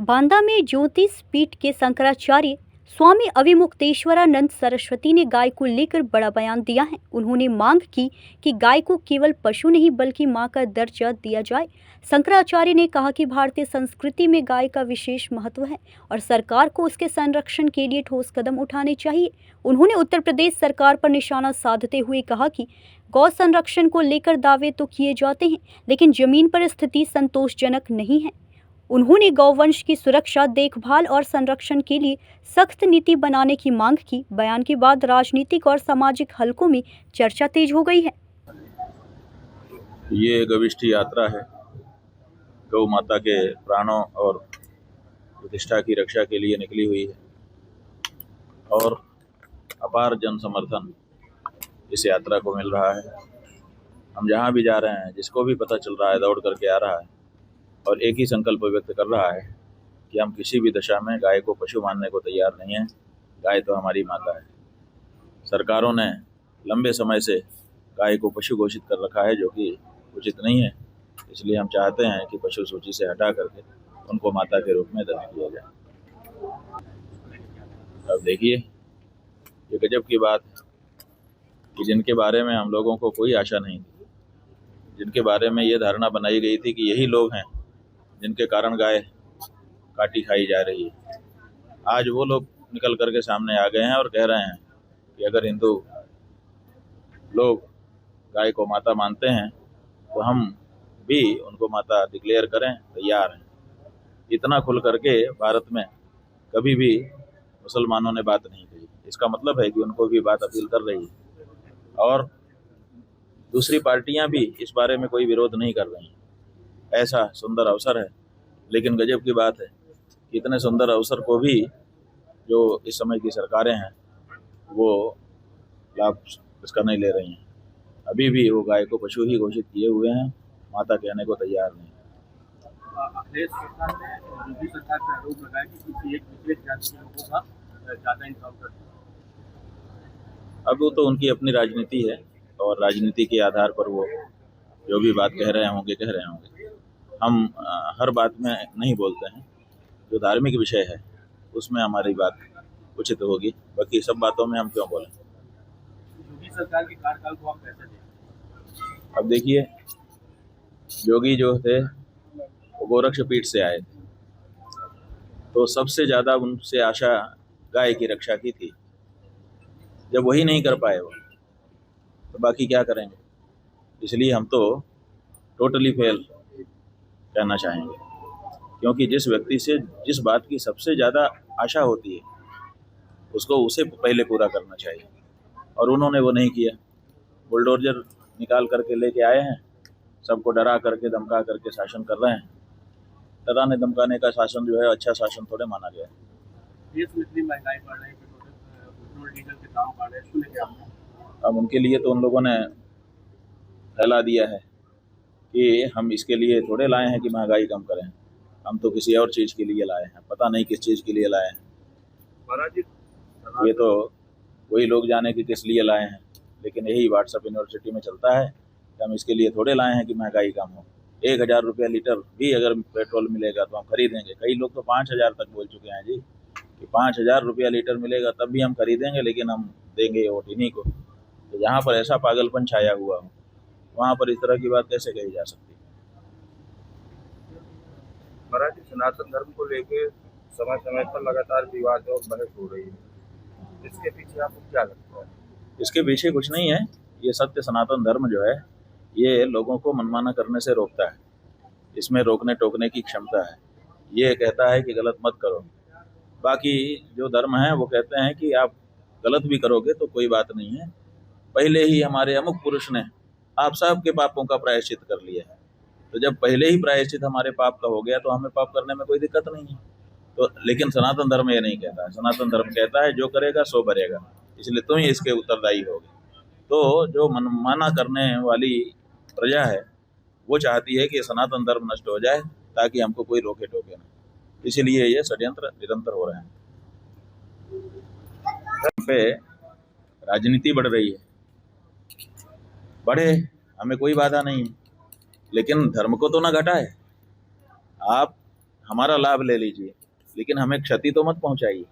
बांदा में ज्योतिष पीठ के शंकराचार्य स्वामी अविमुक्तेश्वरानंद सरस्वती ने गाय को लेकर बड़ा बयान दिया है। उन्होंने मांग की कि गाय को केवल पशु नहीं बल्कि मां का दर्जा दिया जाए। शंकराचार्य ने कहा कि भारतीय संस्कृति में गाय का विशेष महत्व है और सरकार को उसके संरक्षण के लिए ठोस कदम उठाने चाहिए। उन्होंने उत्तर प्रदेश सरकार पर निशाना साधते हुए कहा कि गौ संरक्षण को लेकर दावे तो किए जाते हैं, लेकिन जमीन पर स्थिति संतोषजनक नहीं है। उन्होंने गौवंश की सुरक्षा, देखभाल और संरक्षण के लिए सख्त नीति बनाने की मांग की। बयान के बाद राजनीतिक और सामाजिक हलकों में चर्चा तेज हो गई है। ये गविष्ठ यात्रा है, गौ माता के प्राणों और प्रतिष्ठा की रक्षा के लिए निकली हुई है और अपार जन समर्थन इस यात्रा को मिल रहा है। हम जहाँ भी जा रहे हैं, जिसको भी पता चल रहा है, दौड़ करके आ रहा है और एक ही संकल्प व्यक्त कर रहा है कि हम किसी भी दशा में गाय को पशु मानने को तैयार नहीं है। गाय तो हमारी माता है। सरकारों ने लंबे समय से गाय को पशु घोषित कर रखा है, जो कि उचित नहीं है। इसलिए हम चाहते हैं कि पशु सूची से हटा करके उनको माता के रूप में दर्ज किया जाए। अब देखिए, ये गजब की बात है कि जिनके बारे में हम लोगों को कोई आशा नहीं थी, जिनके बारे में ये धारणा बनाई गई थी कि यही लोग हैं जिनके कारण गाय काटी खाई जा रही है, आज वो लोग निकल करके सामने आ गए हैं और कह रहे हैं कि अगर हिंदू लोग गाय को माता मानते हैं तो हम भी उनको माता डिक्लेयर करें, तैयार हैं। इतना खुल करके भारत में कभी भी मुसलमानों ने बात नहीं कही। इसका मतलब है कि उनको भी बात अपील कर रही है और दूसरी पार्टियां भी इस बारे में कोई विरोध नहीं कर रही। ऐसा सुंदर अवसर है, लेकिन गजब की बात है कि इतने सुंदर अवसर को भी जो इस समय की सरकारें हैं वो लाभ इसका नहीं ले रही हैं। अभी भी वो गाय को पशु ही घोषित किए हुए हैं, माता कहने को तैयार नहीं। अखिलेश सरकार ने योगी सरकार पर आरोप लगाया कि किसी एक विशेष जाति के लोगों का ज़्यादा इनकाउंटर। अब वो तो उनकी अपनी राजनीति है और राजनीति के आधार पर वो जो भी बात कह रहे होंगे। हम हर बात में नहीं बोलते हैं। जो धार्मिक विषय है उसमें हमारी बात उचित होगी, बाकी सब बातों में हम क्यों बोलें। योगी सरकार के कार्यकाल को आप कैसे देखें? अब देखिए, योगी जो थे वो गोरक्ष पीठ से आए थे, तो सबसे ज़्यादा उनसे आशा गाय की रक्षा की थी। जब वही नहीं कर पाए वो, तो बाकी क्या करेंगे। इसलिए हम तो टोटली फेल कहना चाहेंगे, क्योंकि जिस व्यक्ति से जिस बात की सबसे ज़्यादा आशा होती है उसको उसे पहले पूरा करना चाहिए, और उन्होंने वो नहीं किया। बुलडोजर निकाल करके लेके आए हैं, सबको डरा करके धमका करके शासन कर रहे हैं। डराने धमकाने का शासन जो है अच्छा शासन थोड़े माना गया है। देश में इतनी महंगाई बढ़ रही है, पेट्रोल डीजल के दाम बढ़ रहे हैं, इसको लेकर आप अब उनके लिए तो उन लोगों ने फैला दिया है कि हम इसके लिए थोड़े लाए हैं कि महंगाई कम करें, हम तो किसी और चीज़ के लिए लाए हैं, पता नहीं किस चीज़ के लिए लाए हैं। ये तो वही लोग जाने कि किस लिए लाए हैं, लेकिन यही व्हाट्सएप यूनिवर्सिटी में चलता है कि हम इसके लिए थोड़े लाए हैं कि महंगाई कम हो। 1000 रुपया लीटर भी अगर पेट्रोल मिलेगा तो हम खरीदेंगे। कई लोग तो 5000 तक बोल चुके हैं जी कि 5000 रुपया लीटर मिलेगा तब भी हम खरीदेंगे, लेकिन हम देंगे वोट इन्हीं को। तो जहाँ पर ऐसा पागलपन छाया हुआ हो वहाँ पर इस तरह की बात कैसे कही जा सकती है। महाराज, सनातन धर्म को लेके समय समय पर लगातार विवाद और बहस हो रही है, इसके पीछे आपको क्या लगता है? इसके पीछे कुछ नहीं है। ये सत्य सनातन धर्म जो है ये लोगों को मनमाना करने से रोकता है। इसमें रोकने टोकने की क्षमता है। ये कहता है कि गलत मत करो। बाकी जो धर्म है वो कहते हैं कि आप गलत भी करोगे तो कोई बात नहीं है, पहले ही हमारे अमुक पुरुष ने आप सब के पापों का प्रायश्चित कर लिया है। तो जब पहले ही प्रायश्चित हमारे पाप का हो गया तो हमें पाप करने में कोई दिक्कत नहीं है। तो लेकिन सनातन धर्म ये नहीं कहता है। सनातन धर्म कहता है जो करेगा सो भरेगा, इसलिए तुम ही इसके उत्तरदायी होगे। तो जो मनमाना करने वाली प्रजा है वो चाहती है कि सनातन धर्म नष्ट हो जाए ताकि हमको कोई रोके टोके ना। इसीलिए ये षड्यंत्र निरंतर हो रहे हैं। धर्म पे राजनीति बढ़ रही है, बढ़े, हमें कोई बाधा नहीं है, लेकिन धर्म को तो ना घटाए। आप हमारा लाभ ले लीजिए, लेकिन हमें क्षति तो मत पहुंचाइए।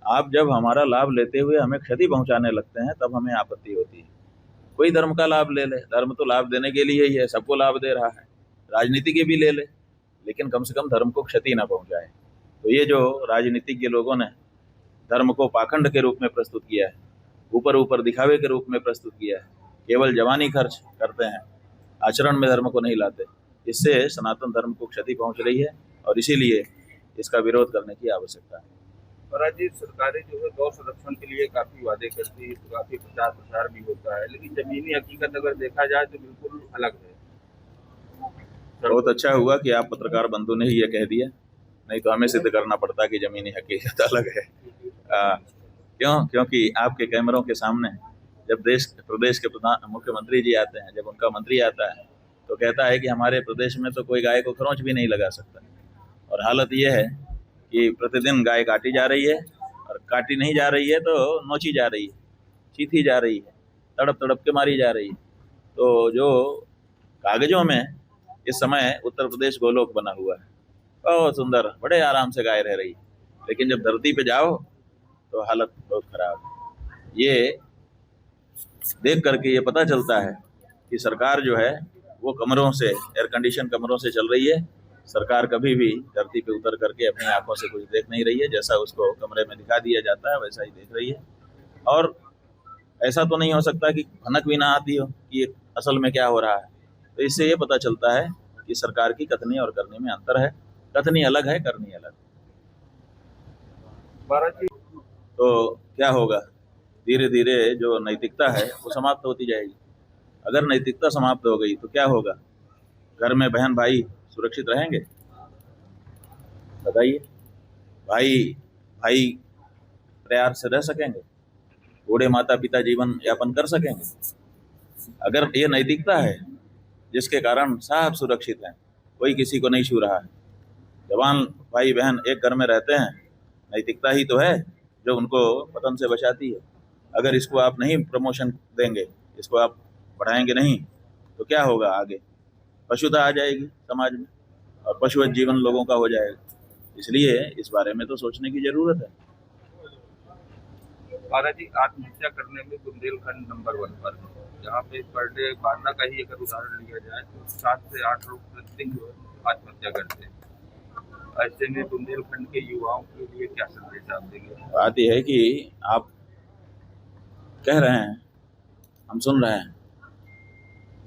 आप जब हमारा लाभ लेते हुए हमें क्षति पहुंचाने लगते हैं तब हमें आपत्ति होती है। कोई धर्म का लाभ ले ले, धर्म तो लाभ देने के लिए ही है, सबको लाभ दे रहा है। राजनीति के भी ले ले, लेकिन कम से कम धर्म को क्षति ना पहुंचाए। तो ये जो राजनीतिज्ञ लोगों ने धर्म को पाखंड के रूप में प्रस्तुत किया है, ऊपर ऊपर दिखावे के रूप में प्रस्तुत किया है, केवल जवानी खर्च करते हैं, आचरण में धर्म को नहीं लाते, इससे सनातन धर्म को क्षति पहुंच रही है और इसीलिए इसका विरोध करने की आवश्यकता है। महाराज जी, सरकारें जो है गौ संरक्षण के लिए काफी वादे करती है, काफी प्रचार प्रसार भी होता है, लेकिन जमीनी हकीकत अगर देखा जाए तो बिल्कुल अलग है। बहुत अच्छा हुआ कि आप पत्रकार बंधु ने ही ये कह दिया, नहीं तो हमें सिद्ध करना पड़ता कि जमीनी हकीकत अलग है। क्योंकि आपके कैमरों के सामने जब प्रदेश के मुख्यमंत्री जी आते हैं, जब उनका मंत्री आता है तो कहता है कि हमारे प्रदेश में तो कोई गाय को खरोंच भी नहीं लगा सकता, और हालत ये है कि प्रतिदिन गाय काटी जा रही है, और काटी नहीं जा रही है तो नोची जा रही है, चीथी जा रही है, तड़प तड़प के मारी जा रही है। तो जो कागजों में इस समय उत्तर प्रदेश गोलोक बना हुआ है, बहुत सुंदर, बड़े आराम से गाय रह रही है, लेकिन जब धरती पे जाओ तो हालत बहुत खराब है। ये देख करके ये पता चलता है कि सरकार जो है वो कमरों से, एयर कंडीशन कमरों से चल रही है। सरकार कभी भी धरती पे उतर करके अपनी आंखों से कुछ देख नहीं रही है, जैसा उसको कमरे में दिखा दिया जाता है वैसा ही देख रही है। और ऐसा तो नहीं हो सकता कि भनक भी ना आती हो कि असल में क्या हो रहा है। तो इससे ये पता चलता है कि सरकार की कथनी और करनी में अंतर है, कथनी अलग है, करनी अलग। महाराज जी, तो क्या होगा, धीरे धीरे जो नैतिकता है वो समाप्त होती जाएगी। अगर नैतिकता समाप्त हो गई तो क्या होगा, घर में बहन भाई सुरक्षित रहेंगे? बताइए, भाई भाई प्यार से रह सकेंगे? बूढ़े माता पिता जीवन यापन कर सकेंगे? अगर ये नैतिकता है जिसके कारण सब सुरक्षित हैं, कोई किसी को नहीं छू रहा है, जवान भाई बहन एक घर में रहते हैं, नैतिकता ही तो है जो उनको पतन से बचाती है। अगर इसको आप नहीं प्रमोशन देंगे, इसको आप बढ़ाएंगे नहीं, तो क्या होगा आगे? पशुता आ जाएगी समाज में और पशुवत जीवन लोगों का हो जाएगा। इसलिए इस बारे में तो सोचने की जरूरत है। महाराज जी, आत्महत्या करने में बुंदेलखंड नंबर 1 पर है, जहाँ पे पर डे बांदा का ही अगर उदाहरण लिया जाए तो 7 से 8 लोग प्रतिदिन जो है आत्महत्या करते हैं। ऐसे में बुंदेलखंड के युवाओं के लिए क्या संदेश आप देंगे? बात यह है कि आप कह रहे हैं, हम सुन रहे हैं,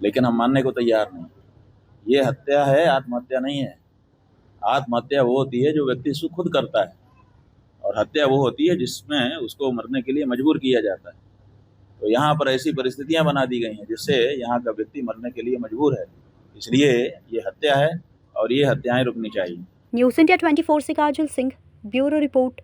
लेकिन हम मानने को तैयार नहीं। ये हत्या है, आत्महत्या नहीं है। आत्महत्या वो होती है जो व्यक्ति खुद करता है, और हत्या वो होती है जिसमें उसको मरने के लिए मजबूर किया जाता है। तो यहाँ पर ऐसी परिस्थितियाँ बना दी गई हैं जिससे यहाँ का व्यक्ति मरने के लिए मजबूर है, इसलिए ये हत्या है और ये हत्याएं रुकनी चाहिए। न्यूज़ इंडिया 24 से काजल सिंह, ब्यूरो रिपोर्ट।